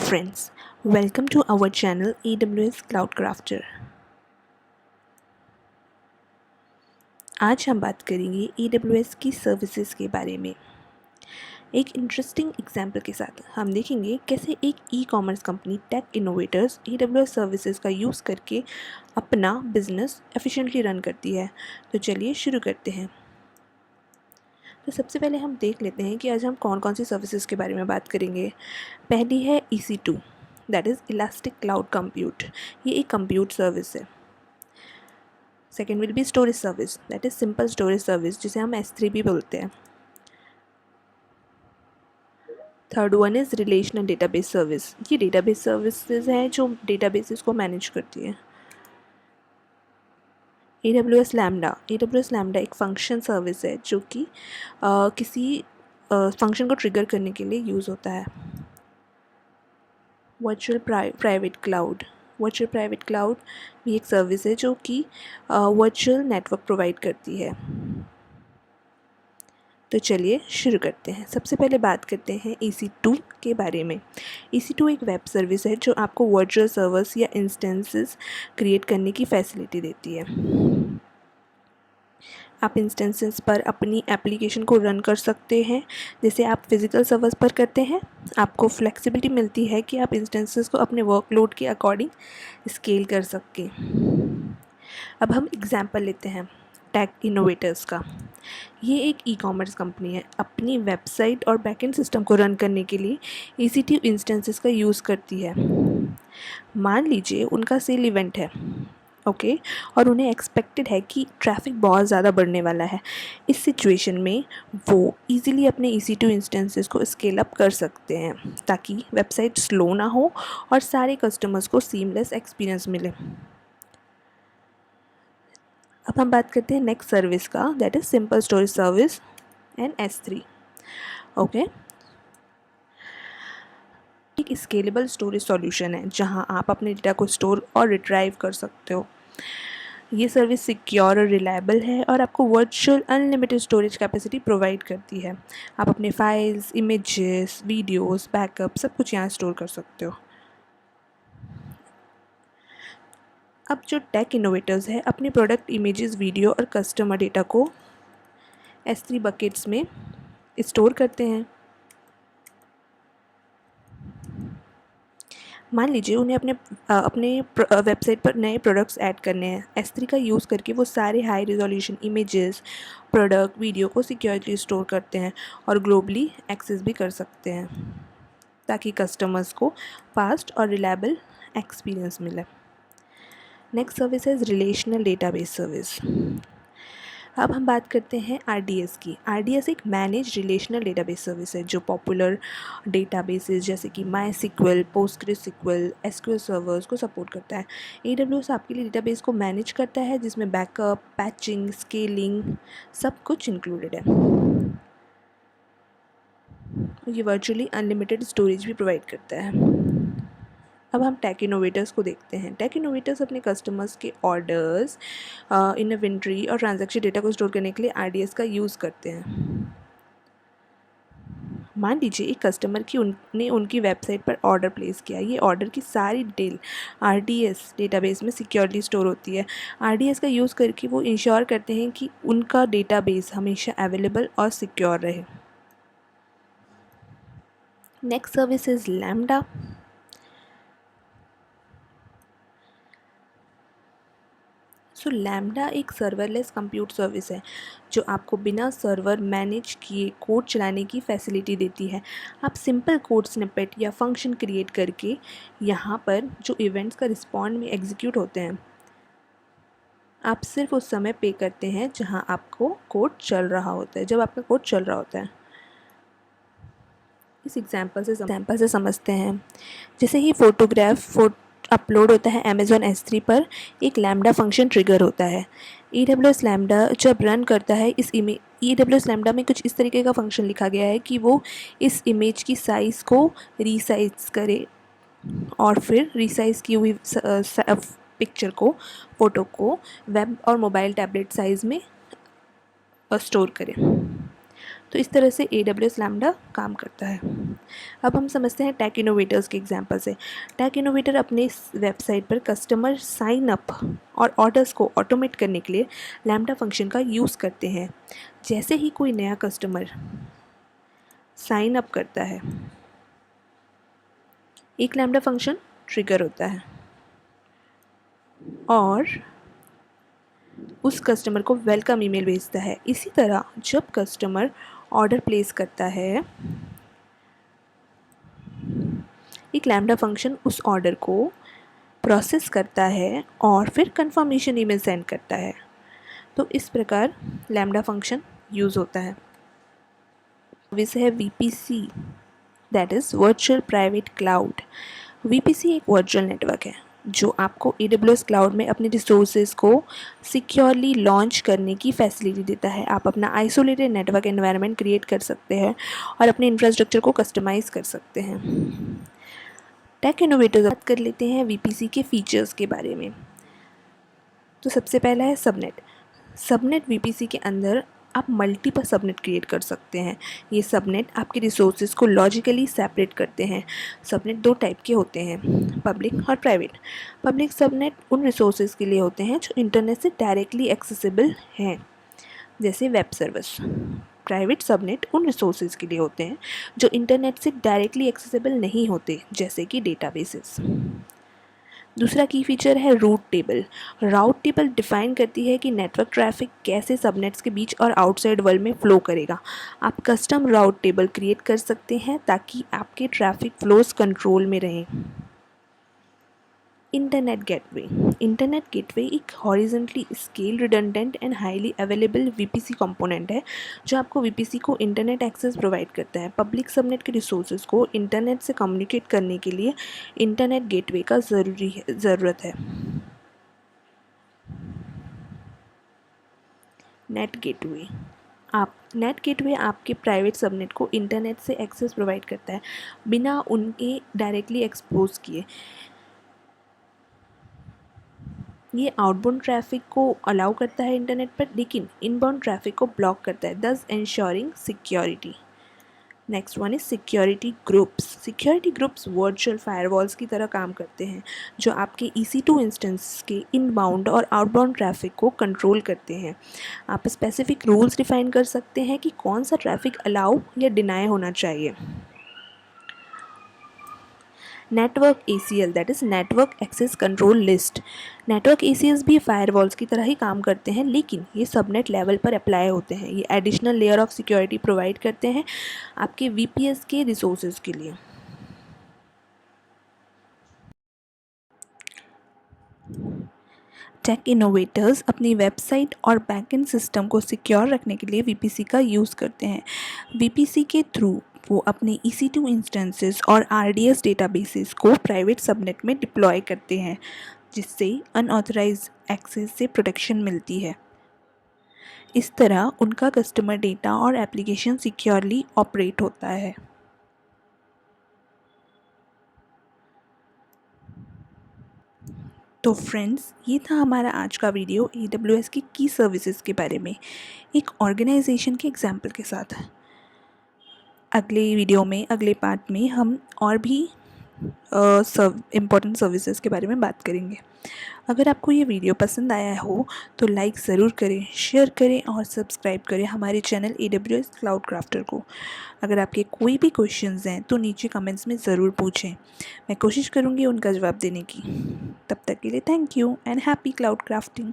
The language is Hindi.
friends, welcome to our channel AWS Cloud Crafter। आज हम बात करेंगे AWS की सर्विसेज के बारे में। एक इंटरेस्टिंग एग्जाम्पल के साथ हम देखेंगे कैसे एक e-commerce company tech innovators AWS services का यूज़ करके अपना बिजनेस एफिशिएंटली रन करती है। तो चलिए शुरू करते हैं। तो सबसे पहले हम देख लेते हैं कि आज हम कौन कौन सी सर्विसेज के बारे में बात करेंगे। पहली है EC2, that is elastic cloud compute. ये एक कंप्यूट सर्विस है। Second will be storage service, that is simple storage service, जिसे हम S3 भी बोलते हैं। Third one is relational database service. ये डेटाबेस सर्विसेज है जो डेटाबेसेस को मैनेज करती है। AWS लैम्डा एक फंक्शन सर्विस है जो कि किसी फंक्शन को ट्रिगर करने के लिए यूज़ होता है। वर्चुअल प्राइवेट क्लाउड भी एक सर्विस है जो कि वर्चुअल नेटवर्क प्रोवाइड करती है। तो चलिए शुरू करते हैं। सबसे पहले बात करते हैं EC2 के बारे में। EC2 एक वेब सर्विस है जो आपको वर्चुअल सर्वर्स या इंस्टेंसेस क्रिएट करने की फैसिलिटी देती है। आप इंस्टेंसेस पर अपनी एप्लीकेशन को रन कर सकते हैं, जैसे आप फिज़िकल सर्वर्स पर करते हैं। आपको फ्लेक्सिबिलिटी मिलती है कि आप इंस्टेंसेस को अपने वर्कलोड के अकॉर्डिंग स्केल कर सकें। अब हम एग्जांपल लेते हैं टेक इनोवेटर्स का। ये एक ई-कॉमर्स कंपनी है। अपनी वेबसाइट और बैकएंड सिस्टम को रन करने के लिए EC2 इंस्टेंसेस का यूज़ करती है। मान लीजिए उनका सेल इवेंट है, ओके, और उन्हें एक्सपेक्टेड है कि ट्रैफिक बहुत ज़्यादा बढ़ने वाला है। इस सिचुएशन में वो इजीली अपने EC2 इंस्टेंसेस को स्केल अप कर सकते हैं ताकि वेबसाइट स्लो ना हो और सारे कस्टमर्स को सीमलेस एक्सपीरियंस मिले। अब हम बात करते हैं नेक्स्ट सर्विस का, that is simple storage service and S3, okay. एक स्केलेबल स्टोरेज सॉल्यूशन है जहां आप अपने डेटा को स्टोर और रिट्राइव कर सकते हो। ये सर्विस सिक्योर और रिलायबल है और आपको virtual unlimited storage capacity provide करती है। आप अपने फाइल्स, इमेजेस, वीडियोस, बैकअप सब कुछ यहाँ स्टोर कर सकते हो। अब जो टेक इनोवेटर्स है अपने प्रोडक्ट इमेजेस, वीडियो और कस्टमर डेटा को S3 बकेट्स में स्टोर करते हैं। मान लीजिए उन्हें अपने वेबसाइट पर नए प्रोडक्ट्स ऐड करने हैं। S3 का यूज़ करके वो सारे high resolution images, product, video को सिक्योरली स्टोर करते हैं और ग्लोबली एक्सेस भी कर सकते हैं ताकि कस्टमर्स को फास्ट और रिलायबल एक्सपीरियंस मिले। नेक्स्ट सर्विस है रिलेशनल डेटाबेस सर्विस। अब हम बात करते हैं RDS की। RDS एक मैनेज रिलेशनल डेटाबेस सर्विस है जो पॉपुलर डेटाबेसेस जैसे कि MySQL, PostgreSQL, SQL सर्वर्स को सपोर्ट करता है। AWS आपके लिए डेटाबेस को मैनेज करता है जिसमें बैकअप, पैचिंग, स्केलिंग सब कुछ इंक्लूडेड है। ये वर्चुअली अनलिमिटेड स्टोरेज भी प्रोवाइड करता है। अब हम टेक इनोवेटर्स को देखते हैं। टेक इनोवेटर्स अपने कस्टमर्स के ऑर्डर्स, इन्वेंट्री और ट्रांजैक्शन डेटा को स्टोर करने के लिए RDS का यूज़ करते हैं। मान लीजिए एक कस्टमर ने उनकी वेबसाइट पर ऑर्डर प्लेस किया। ये ऑर्डर की सारी डिटेल RDS डेटाबेस में सिक्योरली स्टोर होती है। RDS का यूज़ करके वो इंश्योर करते हैं कि उनका डेटाबेस हमेशा अवेलेबल और सिक्योर रहे। Next service is lambda. So lambda एक सर्वरलेस कंप्यूट सर्विस है जो आपको बिना सर्वर मैनेज किए कोड चलाने की फैसिलिटी देती है। आप सिंपल कोड स्निपेट या फंक्शन क्रिएट करके यहाँ पर जो इवेंट्स का रिस्पॉन्ड में एग्जीक्यूट होते हैं, आप सिर्फ उस समय पे करते हैं जहाँ आपको कोड चल रहा होता है, जब आपका कोड चल रहा होता है। इस एग्जाम्पल से समझते हैं। जैसे ही फोटोग्राफ अपलोड होता है Amazon S3 पर, एक लैम्डा फंक्शन ट्रिगर होता है। AWS लैम्डा जब रन करता है AWS लैम्डा में कुछ इस तरीके का फंक्शन लिखा गया है कि वो इस इमेज की साइज़ को रीसाइज करे और फिर रीसाइज की हुई पिक्चर को, फ़ोटो को वेब और मोबाइल टैबलेट साइज़ में स्टोर करें। तो इस तरह से AWS लैम्बडा काम करता है। अब हम समझते हैं टेक इनोवेटर्स के एग्जांपल से। टेक इनोवेटर अपने वेबसाइट पर कस्टमर साइन अप और ऑर्डर्स को ऑटोमेट करने के लिए लैम्बडा फंक्शन का यूज़ करते हैं। जैसे ही कोई नया कस्टमर साइन अप करता है, एक लैम्बडा फंक्शन ट्रिगर होता है और उस कस्टमर को वेलकम ईमेल भेजता है। इसी तरह जब कस्टमर ऑर्डर प्लेस करता है, एक लैम्बडा फंक्शन उस ऑर्डर को प्रोसेस करता है और फिर कंफर्मेशन ईमेल सेंड करता है। तो इस प्रकार लैम्बडा फंक्शन यूज़ होता है। सर्विस है VPC, that is virtual private cloud. VPC एक वर्चुअल नेटवर्क है जो आपको AWS क्लाउड में अपने रिसोर्सेज को सिक्योरली लॉन्च करने की फैसिलिटी देता है। आप अपना आइसोलेटेड नेटवर्क एनवायरनमेंट क्रिएट कर सकते हैं और अपने इंफ्रास्ट्रक्चर को कस्टमाइज़ कर सकते हैं। टेक इनोवेटर्स बात कर लेते हैं VPC के फीचर्स के बारे में। तो सबसे पहला है सबनेट। सबनेट VPC के अंदर आप मल्टीपल सबनेट क्रिएट कर सकते हैं। ये सबनेट आपके रिसोर्सेज को लॉजिकली सेपरेट करते हैं। सबनेट दो टाइप के होते हैं, पब्लिक और प्राइवेट। पब्लिक सबनेट उन रिसोर्सेज के लिए होते हैं जो इंटरनेट से डायरेक्टली एक्सेसिबल हैं, जैसे वेब सर्विस। प्राइवेट सबनेट उन रिसोर्सेज के लिए होते हैं जो इंटरनेट से डायरेक्टली एक्सेसिबल नहीं होते, जैसे कि डेटाबेसेस। दूसरा की फीचर है route table. Route table define करती है कि नेटवर्क ट्रैफिक कैसे सबनेट्स के बीच और आउटसाइड वर्ल्ड में फ़्लो करेगा। आप कस्टम राउट टेबल क्रिएट कर सकते हैं ताकि आपके ट्रैफिक फ्लोज कंट्रोल में रहें। Internet gateway. इंटरनेट गेटवे एक horizontally scale redundant and highly available VPC component है जो आपको VPC को इंटरनेट एक्सेस प्रोवाइड करता है। पब्लिक सबनेट के रिसोर्सेज को इंटरनेट से कम्युनिकेट करने के लिए इंटरनेट गेटवे का ज़रूरत है। नेट गेटवे आपके प्राइवेट सबनेट को इंटरनेट से एक्सेस प्रोवाइड करता है बिना उनके डायरेक्टली एक्सपोज किए। ये आउटबाउंड ट्रैफिक को अलाउ करता है इंटरनेट पर, लेकिन इनबाउंड ट्रैफिक को ब्लॉक करता है, दस ensuring security. Next one is security groups. Security groups virtual firewalls की तरह काम करते हैं जो आपके EC2 इंस्टेंस के इनबाउंड और आउटबाउंड ट्रैफिक को कंट्रोल करते हैं। आप स्पेसिफिक रूल्स डिफाइन कर सकते हैं कि कौन सा ट्रैफिक अलाउ या डिनाई होना चाहिए। Network ACL, that is network access control list. Network ACLs भी फायरवॉल्स की तरह ही काम करते हैं, लेकिन ये सबनेट लेवल पर अप्लाई होते हैं। ये additional layer of security provide करते हैं आपके VPS के रिसोर्सेज के लिए। टेक इनोवेटर्स अपनी वेबसाइट और बैकएंड सिस्टम को सिक्योर रखने के लिए VPC का यूज़ करते हैं। VPC के थ्रू वो अपने EC2 इंस्टेंसेस और RDS डेटाबेसेस को प्राइवेट सबनेट में डिप्लॉय करते हैं, जिससे अनऑथराइज्ड एक्सेस से प्रोटेक्शन मिलती है। इस तरह उनका कस्टमर डेटा और एप्लीकेशन सिक्योरली ऑपरेट होता है। तो फ्रेंड्स, ये था हमारा आज का वीडियो AWS की की सर्विसेज के बारे में, एक ऑर्गेनाइजेशन के एग्जाम्पल के साथ। अगले वीडियो में, अगले पार्ट में हम और भी इम्पोर्टेंट सर्विसेज के बारे में बात करेंगे। अगर आपको ये वीडियो पसंद आया हो तो लाइक ज़रूर करें, शेयर करें और सब्सक्राइब करें हमारे चैनल AWS क्लाउड क्राफ्टर को। अगर आपके कोई भी क्वेश्चंस हैं तो नीचे कमेंट्स में ज़रूर पूछें, मैं कोशिश करूँगी उनका जवाब देने की। तब तक के लिए thank you and happy cloud crafting.